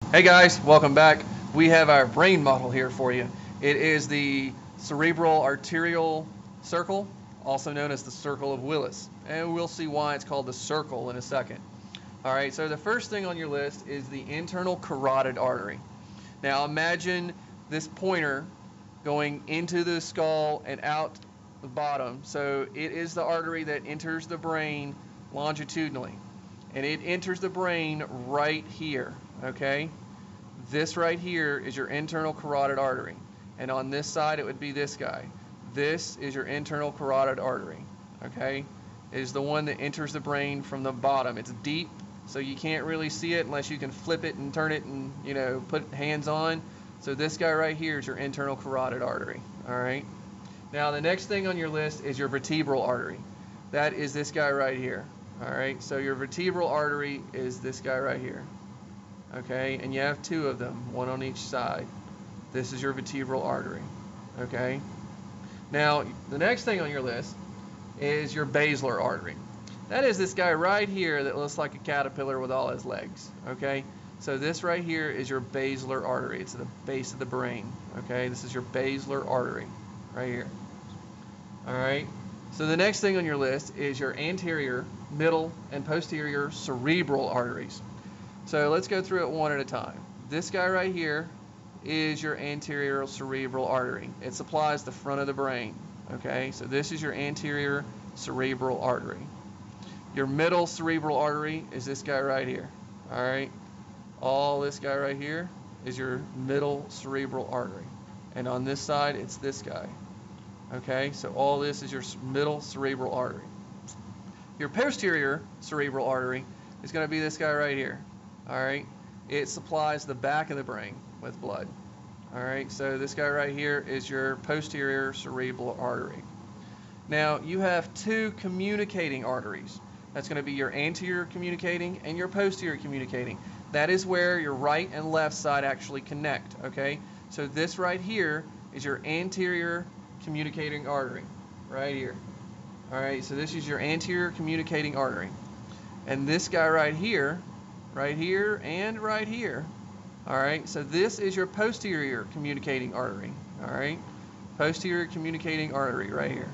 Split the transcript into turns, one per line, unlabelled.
Hey guys, welcome back. We have our brain model here for you. It is the cerebral arterial circle, also known as the circle of Willis. And we'll see why it's called the circle in a second. All right, so the first thing on your list is the internal carotid artery. Now imagine this pointer going into the skull and out the bottom. So it is the artery that enters the brain longitudinally. And it enters the brain right here, okay? This right here is your internal carotid artery. And on this side, it would be this guy. This is your internal carotid artery, okay? It is the one that enters the brain from the bottom. It's deep, so you can't really see it unless you can flip it and turn it and, put hands on. So this guy right here is your internal carotid artery, all right? Now, the next thing on your list is your vertebral artery. That is this guy right here, all right? So your vertebral artery is this guy right here. Okay, and you have two of them, one on each side. This is your vertebral artery, okay? Now, the next thing on your list is your basilar artery. That is this guy right here that looks like a caterpillar with all his legs, okay? So this right here is your basilar artery. It's at the base of the brain, okay? This is your basilar artery right here, all right? So the next thing on your list is your anterior, middle, and posterior cerebral arteries. So let's go through it one at a time. This guy right here is your anterior cerebral artery. It supplies the front of the brain, okay? So this is your anterior cerebral artery. Your middle cerebral artery is this guy right here, all right? All this guy right here is your middle cerebral artery. And on this side, it's this guy, okay? So all this is your middle cerebral artery. Your posterior cerebral artery is going to be this guy right here. All right, it supplies the back of the brain with blood. All right, so this guy right here is your posterior cerebral artery. Now, you have two communicating arteries. That's going to be your anterior communicating and your posterior communicating. That is where your right and left side actually connect, okay? So this right here is your anterior communicating artery, right here. All right, so this is your anterior communicating artery. And this guy right here, and right here. All right, so this is your posterior communicating artery. All right, posterior communicating artery right here.